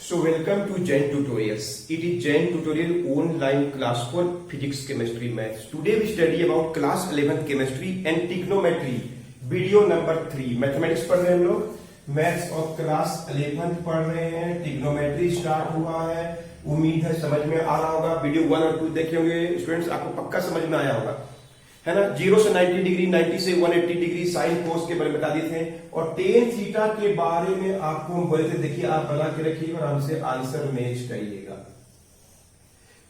So welcome to Jain Tutorials. It is Jain Tutorial online class for physics, chemistry, maths. Today we study about class 11th chemistry and trigonometry. Video number 3. Mathematics पढ़ रहे हैं हम लोग, maths और class 11th पढ़ रहे हैं, trigonometry start हुआ है। उम्मीद है समझ में आ रहा होगा। वीडियो 1 और 2 देखे होंगे स्टूडेंट्स, आपको पक्का समझ में आया होगा, है ना। 0 से 90 डिग्री, 90 से 180 डिग्री साइन कोस के बारे में बता दिए थे, और टेन थीटा के बारे में आपको हम बोले थे। देखिए आप बना के रखिए और हमसे आंसर मैच करिएगा।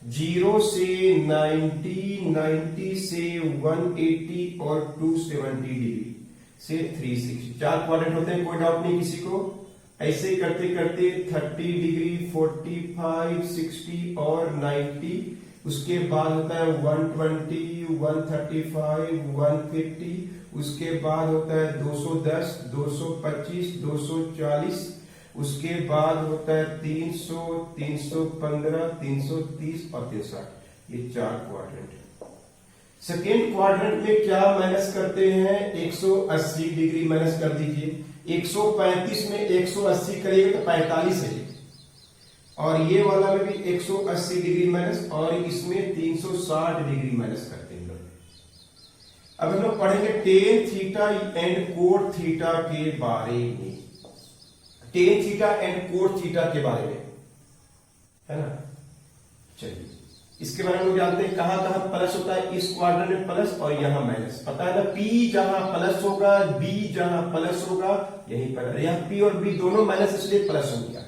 0 से 90, 90 से 180 और 270 डिग्री से 360, 4 क्वाड्रेंट होते हैं, कोई डाउट नहीं किसी को। ऐसे करते करते 30 डिग्री, 45, 60 और 90, उसके बाद होता है 120, 135, 150, उसके बाद होता है 210, 225, 240, उसके बाद होता है 300, 315, 330 और 360। ये 4 क्वाड्रेंट है। सेकेंड क्वाड्रेंट में क्या माइनस करते हैं? 180 डिग्री माइनस कर दीजिए। 135 में 180 करिएगा तो 45 है, और ये वाला में भी 180 डिग्री माइनस, और इसमें 360 डिग्री माइनस करते हैं लोग। अब हम लोग पढ़ेंगे tan theta and cot theta के बारे में। Tan theta and cot theta के बारे में, है ना। चलिए इसके बारे में लोग जानते हैं, कहां कहां प्लस होता है। इस क्वाड्रेंट में प्लस और यहां माइनस, पता है ना। P जहां प्लस होगा, B जहां प्लस होगा, यहीं पर यहां P और B दोनों माइनस, इसलिए प्लस हो गया।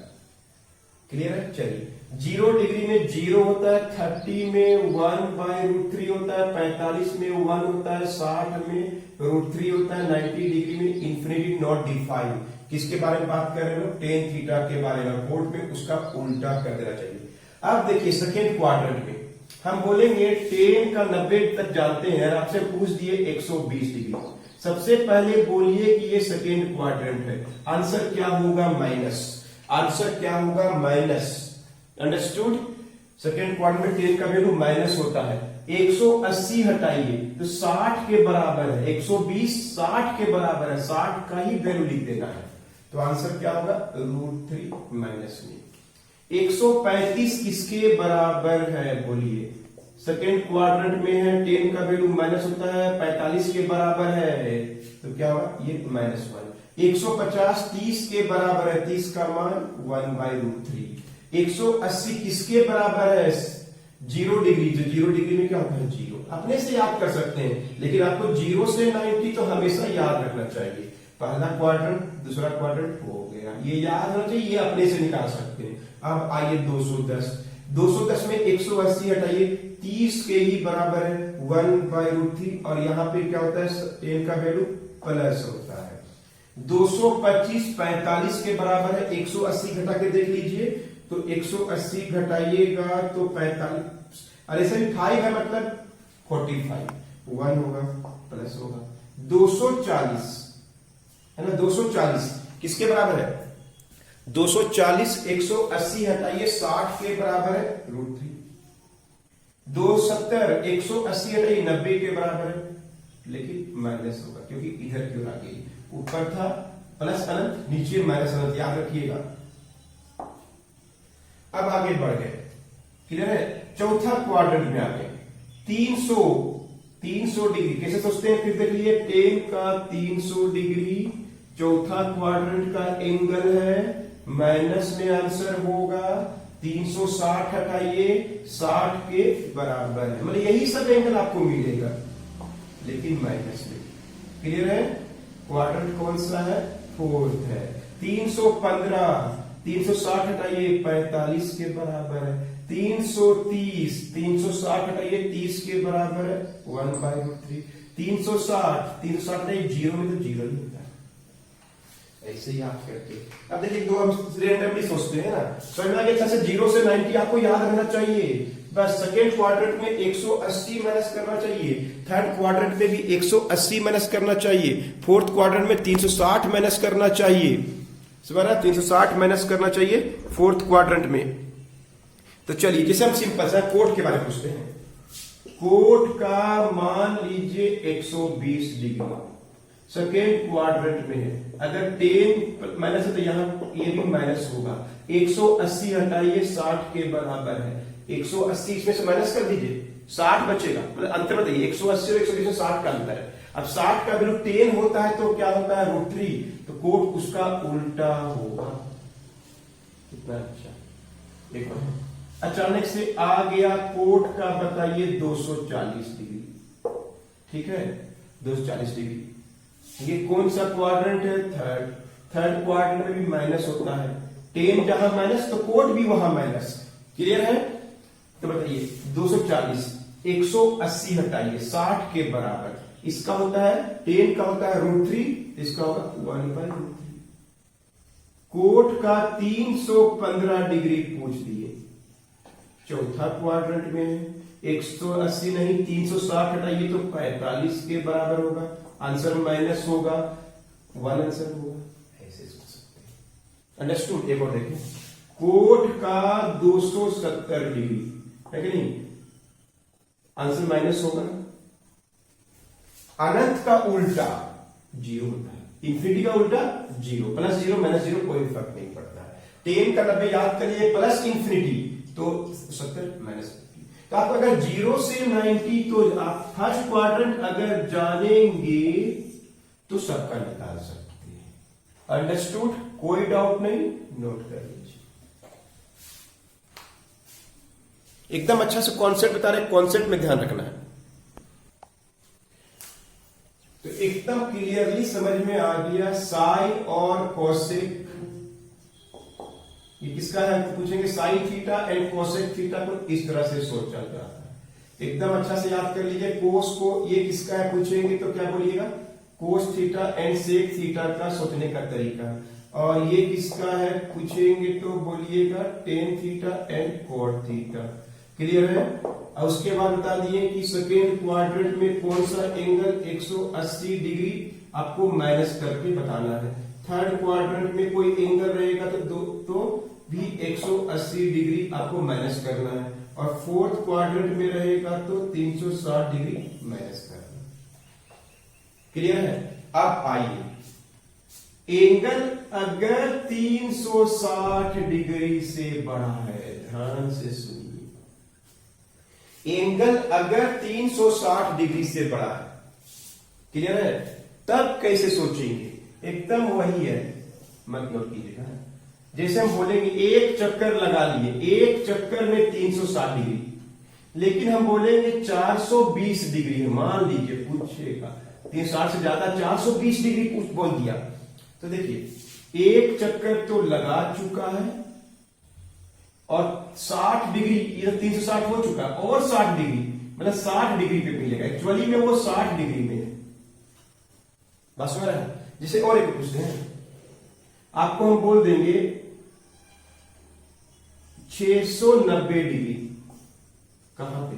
क्लियर है। चलिए 0 डिग्री में 0 होता है, 30 में 1/√3 होता है, 45 में 1 होता है, 60 में √3 होता है, 90 डिग्री में इंफिनिटी नॉट डिफाइंड। किसके बारे में बात कर रहे हैं? टेन थीटा के बारे में। कोड में उसका उल्टा कर देना चाहिए। अब देखिए सेकेंड क्वाड्रेंट में हम बोलेंगे टेन का 90 तक जानते हैं, आपसे पूछ दिए 120 डिग्री। सबसे पहले बोलिए कि ये सेकेंड क्वाड्रेंट है, आंसर क्या होगा? माइनस। आंसर क्या होगा? माइनस। अंडरस्टूड। सेकेंड क्वाड्रेंट में टेन का वैल्यू माइनस होता है। 180 हटाइए तो 60 के बराबर है। 120 60 के बराबर है, 60 का ही वैल्यू लिख देना है। तो आंसर क्या होगा? √3 माइनस में। 135 किसके बराबर है? बोलिए। सेकेंड क्वाड्रेंट में है, टेन का वैल्यू माइनस होता है, 45 के बराबर है, तो क्या होगा? ये -1। 150 30 के बराबर है, 30 का मान 1/√3। 180 किसके बराबर है? 0 डिग्री। जो 0 डिग्री में क्या होता है? 0। अपने से याद कर सकते हैं, लेकिन आपको 0 से 90 तो हमेशा याद रखना चाहिए। पहला क्वाड्रेंट, दूसरा क्वाड्रेंट हो गया, ये याद होना चाहिए, ये अपने से निकाल सकते हैं। अब आइए 210। 210 में 180 हटाइए, 30 के ही बराबर है, 1/√3, और यहां पे क्या होता है? टेन का वैल्यू प्लस होता है। 225 45 के बराबर है, 180 घटा के देख लीजिए, तो 180 घटाइएगा तो 45, अरे सर 5 है मतलब 45, 1 होगा प्लस होगा। 240 है ना, 240 किसके बराबर है? 240 180 हटाइए, 60 के बराबर है, √3। 270 180 हटाइए, 90 के बराबर है, लेकिन माइनस होगा क्योंकि इधर की ओर आ गई। ऊपर था प्लस अनंत, नीचे माइनस अनंत, याद रखिएगा। अब आगे बढ़ गए। क्लियर है। चौथा क्वाड्रेंट में आ गए। 300 डिग्री कैसे सोचते हैं? फिर देख लीजिए, टेन का 300 डिग्री चौथा क्वाड्रेंट का एंगल है, माइनस में आंसर होगा 360 हटाइए, 60 के बराबर है, मतलब यही सब एंगल आपको मिलेगा, लेकिन माइनस में। क्लियर है। क्वाड्रेंट कौन सा है? फोर्थ है। 315 360 हटाइए, 45 के बराबर है। 330 360 हटाइए, 30 के बराबर है, 1/√3। 360 हटाइए, 0 में तो 0 ही होता है। ऐसे ही आप करके अब देखिए, दो हम रेंडमली सोचते हैं ना, समझ में आ गया। 0 से 90 आपको याद रहना चाहिए। बस सेकेंड क्वाड्रेंट में 180 माइनस करना चाहिए, थर्ड क्वाड्रेंट में भी 180 माइनस करना चाहिए, फोर्थ क्वाड्रेंट में 360 माइनस करना चाहिए। समझ रहा? 360 माइनस करना चाहिए फोर्थ क्वाड्रेंट में। तो चलिए जैसे हम सिंपल सा कोट के बारे में पूछते हैं। कोट का मान लीजिए 120 डिग्री, सेकेंड क्वाड्रेंट में है। अगर 10 माइनस है तो यहाँ ये भी माइनस होगा। 180 हटाइए 60 के बराबर है। 180 इसमें से माइनस कर दीजिए, 60 बचेगा। मतलब अंतर बताइए 180 और 120 में 60 का अंतर है। अब 60 का वैल्यू 10 होता है तो क्या होता है √3, तो कोट उसका उल्टा होगा। कितना अच्छा। देखो अचानक से आ गया कोट का बताइए 240 डिग्री, ठीक है 240 डिग्री। ये कौन सा क्वाड्रेंट है? थर्ड क्वाड्रेंट में भी माइनस होता है। 10 जहां माइनस तो कोट भी वहां माइनस। क्लियर है? तो बताइए 240 180 हटाइए 60 के बराबर, इसका होता है 10 का होता है √3, इसका होगा 1/√3। कोट का 315 डिग्री पूछ दिए। चौथा क्वाड्रेंट में 180 नहीं 360 हटाइए तो 45 के बराबर होगा। आंसर माइनस होगा, 1 आंसर होगा। ऐसे सोच सकते हैं। अंडरस्टूड? एक और देखें, कोट का 270 डिग्री है कि नहीं, आंसर माइनस होगा। अनंत का उल्टा 0 होता है, इंफिनिटी का उल्टा 0, +0 -0 कोई फर्क नहीं पड़ता है। 10 का 90 याद करिए प्लस इंफिनिटी तो 70 -50। तो आप अगर 0 से 90 तो आप फर्स्ट क्वाड्रेंट अगर जानेंगे तो सबका निकाल सकते हैं। अंडरस्टूड? कोई डाउट नहीं, नोट कर लीजिए। एकदम अच्छा से कॉन्सेप्ट बता रहे, कॉन्सेप्ट में ध्यान रखना है। तो एकदम क्लियरली समझ में आ गया साइन और कोसेक। ये किसका है पूछेंगे, sine theta and cosec theta को इस तरह से सोचा जाता है। एकदम अच्छा से याद कर लीजिए। कोस को ये किसका है पूछेंगे तो क्या बोलिएगा, cos theta and sec theta का सोचने का तरीका। और ये किसका है पूछेंगे तो बोलिएगा tan theta and cot theta. Clear है? और उसके बाद बता दिए कि सेकेंड क्वाड्रेंट में कौन सा एंगल 180 डिग्री आपको माइनस करके बताना है। थर्ड क्वाड्रेंट में कोई एंगल रहेगा तो भी 180 डिग्री आपको माइनस करना है। और फोर्थ क्वाड्रेंट में रहेगा तो 360 डिग्री माइनस करना है। क्लियर है? अब आइए, एंगल अगर 360 डिग्री से बड़ा है, ध्यान से सुनिए, एंगल अगर 360 डिग्री से बड़ा है, क्लियर है, तब कैसे सोचेंगे? एकदम वही है, मत नोट कीजिएगा। जैसे हम बोलेंगे एक चक्कर लगा लिए, एक चक्कर में 360 डिग्री, लेकिन हम बोलेंगे 420 डिग्री है, मान लीजिए पूछेगा 360 से ज्यादा 420 डिग्री कुछ बोल दिया, तो देखिए एक चक्कर तो लगा चुका है और 60 डिग्री, ये 360 हो चुका और 60 डिग्री मतलब 60 डिग्री पे मिलेगा। एक्चुअली में वो 60 डिग्री में है। बस समझ रहा है? जैसे और एक पूछते हैं, आपको हम बोल देंगे 690 डिग्री, कहां पे?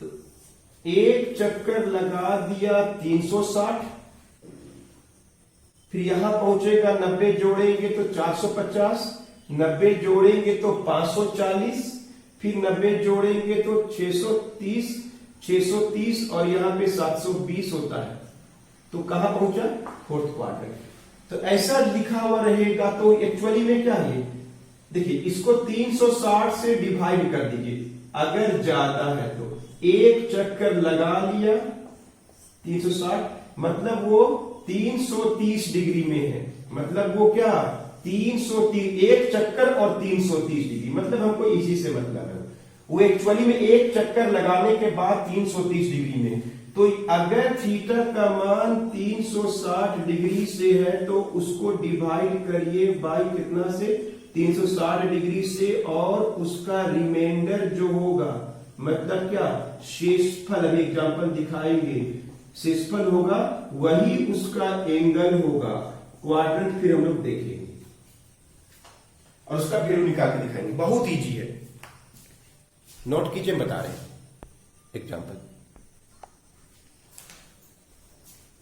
तो एक चक्कर लगा दिया 360, फिर यहां पहुंचेगा 90 जोड़ेंगे तो 450, 90 जोड़ेंगे तो 540, फिर 90 जोड़ेंगे तो 630 और यहां पे 720 होता है। तो कहां पहुंचा? Fourth quadrant. तो ऐसा लिखा हुआ रहेगा तो एक्चुअली में क्या है, देखिए इसको 360 से डिवाइड कर दीजिए। अगर ज्यादा है तो एक चक्कर लगा लिया 360, मतलब वो 330 डिग्री में है। मतलब वो क्या 330, एक चक्कर और 330 डिग्री, मतलब हमको इसी से मतलब है। वो एक्चुअली में एक चक्कर लगाने के बाद 330 डिग्री में। तो अगर थीटा का मान 360 डिग्री से है तो उसको डिवाइड करिए बाय कितना से, 360 डिग्री से, और उसका रिमाइंडर जो होगा, मतलब क्या शेषफल, हम एग्जांपल दिखाएंगे, शेषफल होगा वही उसका एंगल होगा। क्वाड्रेंट फिर हम लोग देखेंगे और उसका वैल्यू निकाल के दिखाएंगे। बहुत इजी है, नोट कीजिए, बता रहे हैं एग्जांपल।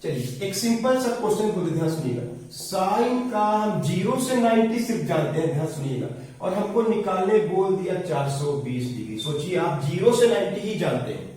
चलिए एक सिंपल सा क्वेश्चन को ध्यान सुनिएगा। साइन का हम 0 से 90 सिर्फ जानते हैं, ध्यान सुनिएगा, और हमको निकालने बोल दिया 420 डिग्री। सोचिए आप 0 से 90 ही जानते हैं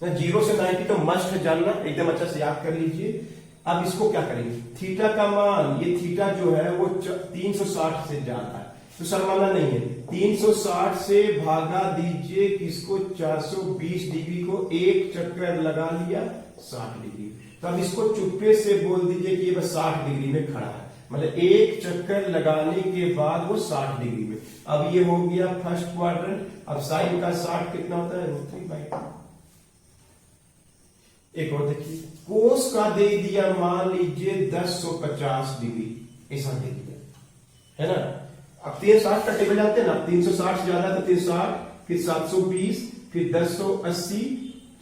ना, 0 से 90 तो मस्ट है जानना, एकदम अच्छा से याद कर लीजिए। अब इसको क्या करेंगे, थीटा का मान, ये थीटा जो है वो 360 से ज्यादा है, तो शर्माना नहीं है। 360 से भागा दीजिए किसको, 420 डिग्री को, एक चक्कर लगा लिया 60 डिग्री। तो अब इसको चुप्पे से बोल दीजिए कि ये बस 60 डिग्री में खड़ा है, मतलब एक चक्कर लगाने के बाद वो 60 डिग्री में। अब ये हो गया फर्स्ट क्वाड्रेंट। अब साइन का 60 कितना होता है, √3/2। एक और देखिए, कोस का दे दिया मान लीजिए 1050 डिग्री, ऐसा दे दिया है ना। अब 360 का टेबल जानते हैं ना, 360 से ज्यादा तो 360, फिर 720, फिर 1080,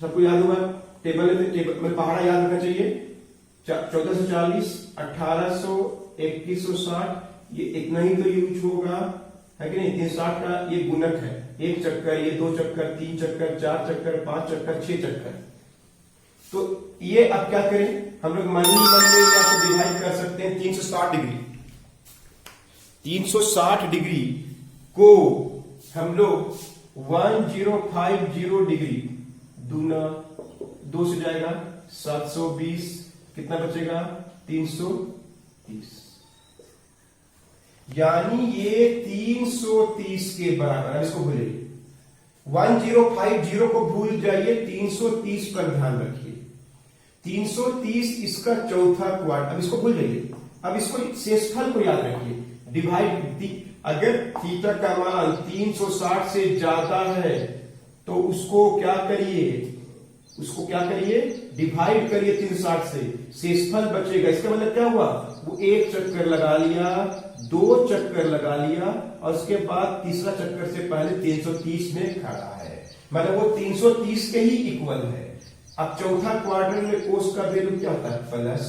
सबको याद होगा टेबल में पहाड़ा याद रखना चाहिए। 1440, 1800, 2160, ये इतना ही तो यूज होगा, है कि नहीं। 360 का ये गुणक है, एक चक्कर, ये 2 चक्कर, 3 चक्कर, 4 चक्कर, 5 चक्कर, 6 चक्कर। तो ये अब क्या करें, हम लोग मन ही मन में या तो डिवाइड कर सकते हैं 360 डिग्री। 360 डिग्री को हम लोग 1050 डिग्री दूना 2 से जाएगा 720, कितना बचेगा 330, यानी ये 330 के बराबर। अब इसको भूलिए, 1050 को भूल जाइए, 330 पर ध्यान रखिए। 330 इसका चौथा क्वाड्रेंट, अब इसको भूल जाइए। अब इसको शेषफल को याद रखिए, डिवाइड, अगर थीटा का मान 360 से ज्यादा है तो उसको क्या करिए, डिवाइड करिए 360 से, शेषफल बचेगा। इसका मतलब क्या हुआ, वो एक चक्कर लगा लिया, 2 चक्कर लगा लिया, और उसके बाद तीसरा चक्कर से पहले 330 में खड़ा है, मतलब वो 330 के ही इक्वल है। अब चौथा क्वाड्रेंट में कोस का वैल्यू क्या होता है, प्लस।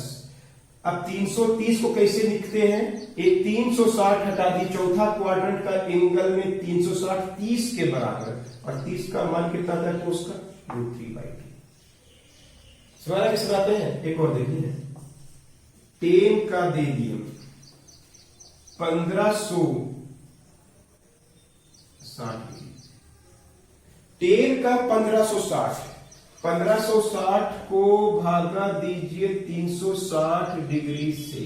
अब 330 को कैसे लिखते हैं, एक 360 हटा दी, चौथा क्वाड्रेंट का एंगल में 360 30 के बराबर, और 30 का मान कितना था कोस का, √3/2। सवाल किस बातें हैं, एक और देखिए, 10 का दे दिया 1560, 10 का 1560 को भागा दीजिए 360 डिग्री से,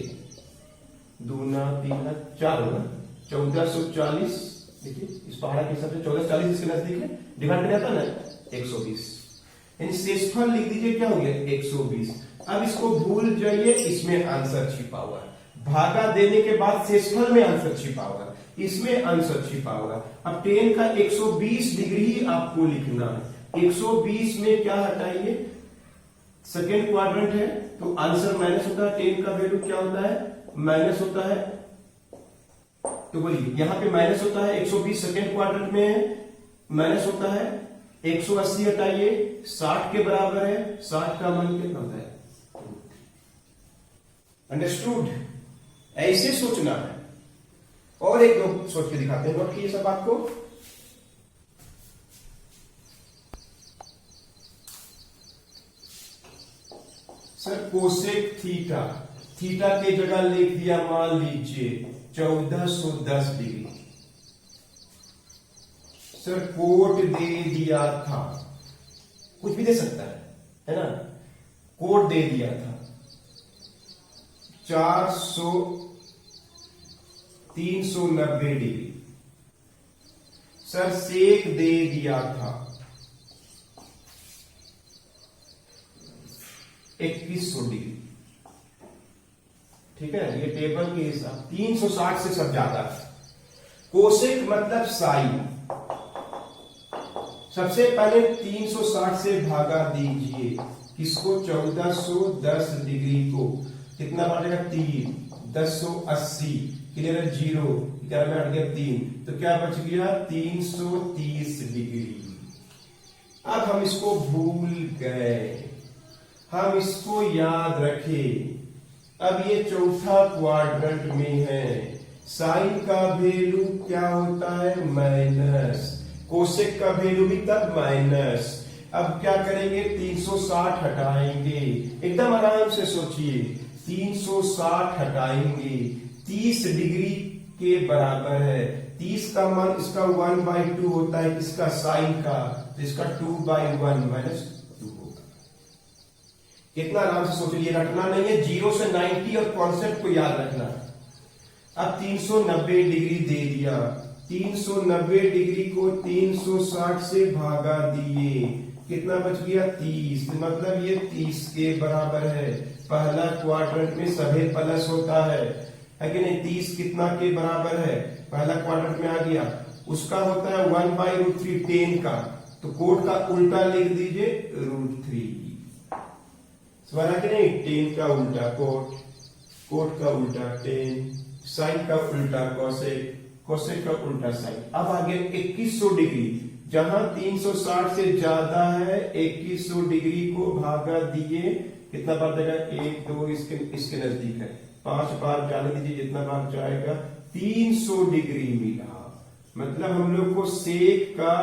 दूना 3 4 होगा 1440। देखिए इस पहाड़ा के हिसाब से 1440 इसके नजदीक है, डिवाइड कर जाता ना 120, यानी शेषफल लिख दीजिए, क्या हो गया 120। अब इसको भूल जाइए, इसमें आंसर छिपा हुआ है, भागा देने के बाद शेषफल में आंसर छिपा हुआ है, इसमें आंसर छिपा हुआ है। अब 10 का 120 डिग्री ही आपको लिखना है। 120 में क्या हटाइए, सेकेंड क्वाड्रेंट है तो आंसर माइनस होता है, 10 का वैल्यू क्या होता है, माइनस होता है। तो बोलिए यहां पे माइनस होता है, 120 सेकेंड क्वाड्रेंट में है, माइनस होता है। 180 हटाइए, 60 के बराबर है, 60 का मान कितना होता है, अंडरस्टूड। ऐसे सोचना है। और एक दो सोच के दिखाते हैं, नोट कीजिए सब बात को। सर कोसेक थीटा, थीटा की जगह लिख दिया मान लीजिए 1410 डिग्री। सर कोट दे दिया था, कुछ भी दे सकता है ना, कोट दे दिया था 390 डिग्री। सर सेक दे दिया था 2100 डिग्री। ठीक है, ये टेबल के हिसाब 360 से सब ज्यादा है। कोसेक मतलब साइन। सबसे पहले 360 से भागा दीजिए किसको, 1410 डिग्री को, कितना बढ़ेगा 3, 1080, क्लियर है, 0, 11 में हट गया 3, तो क्या बच गया 330 डिग्री। अब हम इसको भूल गए, हम इसको याद रखें। अब ये चौथा क्वाड्रेंट में है, साइन का वैल्यू क्या होता है, माइनस, कोसेक का वैल्यू भी तब माइनस। अब क्या करेंगे, 360 हटाएंगे, एकदम आराम से सोचिए, 360 हटाएंगे, 30 डिग्री के बराबर है। 30 का मान इसका 1/2 होता है, इसका साइन का, तो इसका 2/1 -2 होगा। कितना आराम से सोच लिए, रटना नहीं है, 0 से 90 और कॉन्सेप्ट को याद रखना। अब 390 डिग्री दे दिया, 390 डिग्री को 360 से भागा दिए, कितना बच गया 30, मतलब ये 30 के बराबर है। पहला क्वाड्रेंट में सभी प्लस होता है कि नहीं। 30 कितना के बराबर है, पहला क्वाड्रेंट में आ गया, उसका होता है 1/√3 10 का, तो कोड का उल्टा लिख दीजिए √3। समझा कि नहीं, 10 का उल्टा कोड का उल्टा 10, साइन का उल्टा कोसेक, कोसेक का उल्टा साइन। अब आ गया 2100 डिग्री, जहां 360 से ज्यादा है 2100 डिग्री को भागा दिए, कितना बार देगा 1 2, इसके नजदीक है, 5 बार जाने दीजिए, जितना बार जाएगा 300 डिग्री मिला। मतलब हम लोग को सेक का,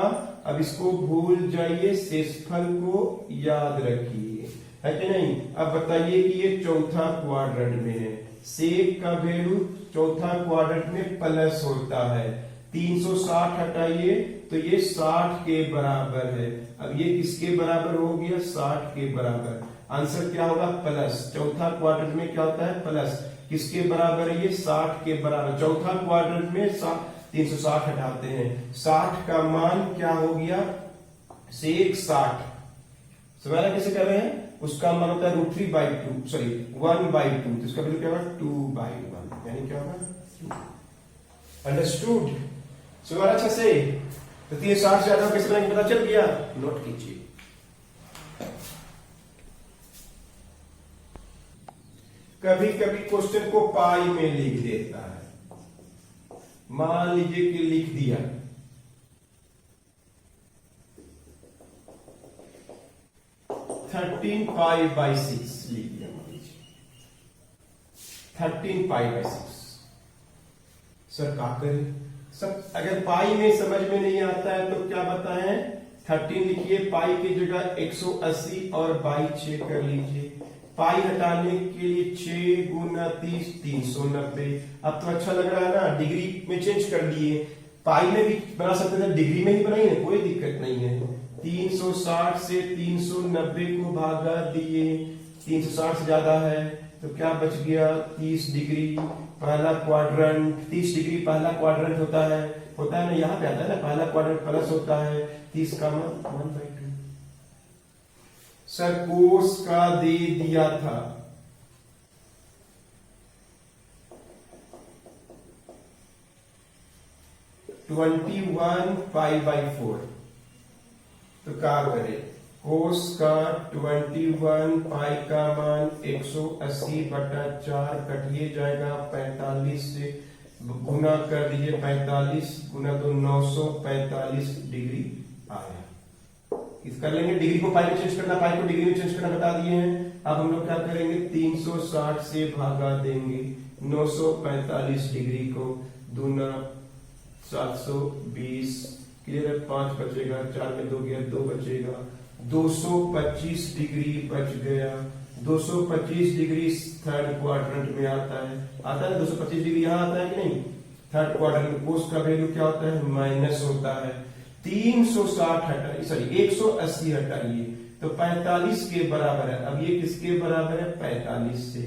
अब इसको भूल जाइए, शेषफल को याद रखिए, है कि नहीं। अब बताइए कि ये चौथा क्वाड्रेंट में है, सेक का वैल्यू चौथा क्वाड्रेंट में प्लस होता है, 360 हटाइए तो ये 60 के बराबर है। अब ये किसके बराबर हो गया, 60 के बराबर। आंसर क्या होगा, प्लस। चौथा क्वाड्रेंट में क्या होता है, प्लस। किसके बराबर है ये, 60 के बराबर। चौथा क्वाड्रेंट में 360 हटाते हैं, 60 का मान क्या हो गया, सेक 60। समझना कैसे कर रहे हैं, उसका मान होता है √3/2, सॉरी 1/2, तो इसका वैल्यू क्या होगा 2/1, यानी क्या होगा 2। अंडरस्टूड, समझा अच्छा से। तो 360 से ज्यादा कैसे बनाएंगे पता चल गया, नोट कीजिए। कभी कभी क्वेश्चन को पाई में लिख देता है, मान लीजिए कि लिख दिया 13π/6 लिख दिया, मान लीजिए 13π/6। सर क्या करें, सब अगर पाई में समझ में नहीं आता है तो क्या बताएं, 13 लिखिए, पाई की जगह 180 और बाई 6 कर लीजिए। पाई हटाने के लिए 6 गुना 30 390। अब तो अच्छा लग रहा है ना, डिग्री में चेंज कर लिए, पाई में भी बना सकते थे, डिग्री में ही बनाइए, कोई दिक्कत नहीं है। 360 से 390 को भागा दिए, 360 से ज्यादा है तो क्या बच गया 30 डिग्री। पहला क्वाड्रेंट 30 डिग्री पहला क्वाड्रेंट होता है ना, यहाँ पे आता है ना, पहला क्वाड्रेंट प्लस होता है, 30 का मान 1/2। सर कोस का दे दिया था, (21π/4), तो क्या करे, कोस का 21π का मान 180/4 कटिए जाएगा, 45 से गुना कर दीजिए, 45 गुना 2 945 डिग्री आया। इस कर लेंगे, डिग्री को पाई में चेंज करना, पाई को डिग्री में चेंज करना बता दिए हैं। अब हम लोग क्या करेंगे, 360 से भागा देंगे 945 डिग्री को, दूना 720, क्लियर है, 5 बचेगा, 4 में 2 गया, 2 बचेगा, 225 डिग्री बच गया। 225 डिग्री थर्ड क्वाड्रेंट में आता है 225 डिग्री यहाँ आता है कि नहीं, थर्ड क्वाड्रेंट में। कोस का वैल्यू क्या होता है, माइनस होता है। 360 हटाइए, सॉरी 180 हटाइए तो 45 के बराबर है। अब ये किसके बराबर है, 45 से,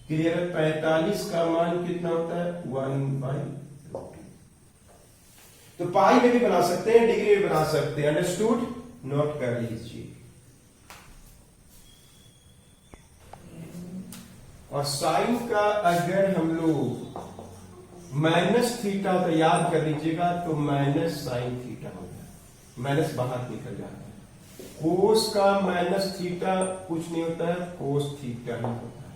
क्लियर है। 45 का मान कितना होता है, 1/2। तो पाई में भी बना सकते हैं, डिग्री में बना सकते हैं, अंडरस्टूड, नोट कर लीजिए। और साइन का अगर हम लोग माइनस थीटा तो याद कर लीजिएगा, तो माइनस साइन थीटा होता है, माइनस बाहर निकल जाता है। कोस का माइनस थीटा कुछ नहीं होता है, कोस थीटा ही होता है।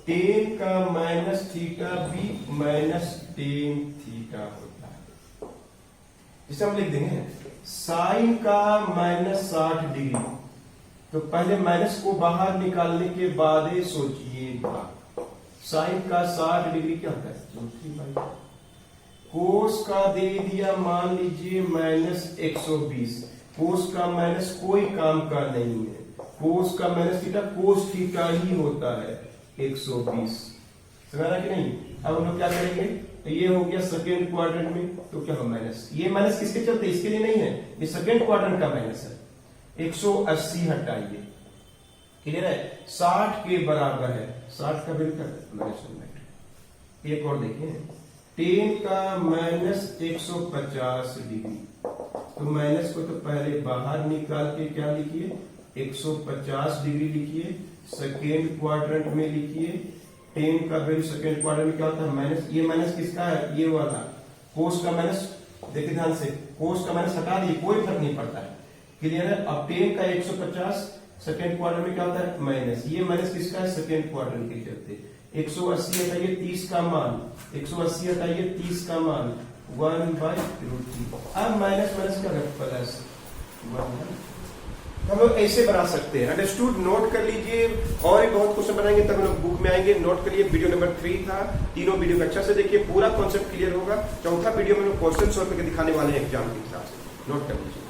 टेन का माइनस थीटा भी माइनस टेन थीटा होता है। इसे हम लिख देंगे, साइन का माइनस 60 डिग्री, तो पहले माइनस को बाहर निकालने के बाद ही सोचिएगा, साइन का 60 डिग्री क्या होता है, कोस का दे दिया मान लीजिए माइनस 120। कोस का माइनस कोई काम का नहीं है, कोस का माइनस थीटा कोस थीटा ही होता है 120, समझा कि नहीं। अब हम लोग क्या करेंगे, ये हो गया सेकेंड क्वाड्रेंट में, तो क्या हो माइनस, ये माइनस किसके चलते, इसके लिए नहीं है, ये सेकेंड क्वाड्रेंट का माइनस है। 180 हटाइए, क्लियर है, 60 के बराबर है, 60 का बिल्कुल -1। एक और देखिए, 10 का -150 डिग्री, तो माइनस को तो पहले बाहर निकाल के क्या लिखिए, 150 डिग्री लिखिए, सेकेंड क्वाड्रेंट में लिखिए। 10 का वैल्यू सेकेंड क्वाड्रेंट में क्या होता है, माइनस। ये माइनस किसका है, ये वाला कोस का माइनस, देखिए ध्यान से, कोस का माइनस हटा दिए, कोई फर्क नहीं पड़ता है, क्लियर है। अब 10 का 150 सेकेंड क्वाड्रेंट में क्या होता है, माइनस। ये माइनस किसका है, सेकेंड क्वाड्रेंट के चलते। 180 हटाइए 30 का मान, 180 हटाइए 30 का मान, 1/√3। अब माइनस माइनस का प्लस 1। हम लोग ऐसे बना सकते हैं, अंडरस्टूड। नोट कर लीजिए, और भी बहुत क्वेश्चन बनाएंगे तब हम लोग बुक में आएंगे। नोट करिए, वीडियो नंबर 3 था, तीनों वीडियो को अच्छा से देखिए, पूरा कॉन्सेप्ट क्लियर होगा। चौथा वीडियो में लोग क्वेश्चन सॉल्व करके दिखाने वाले हैं एग्जाम के हिसाब से, नोट कर लीजिए।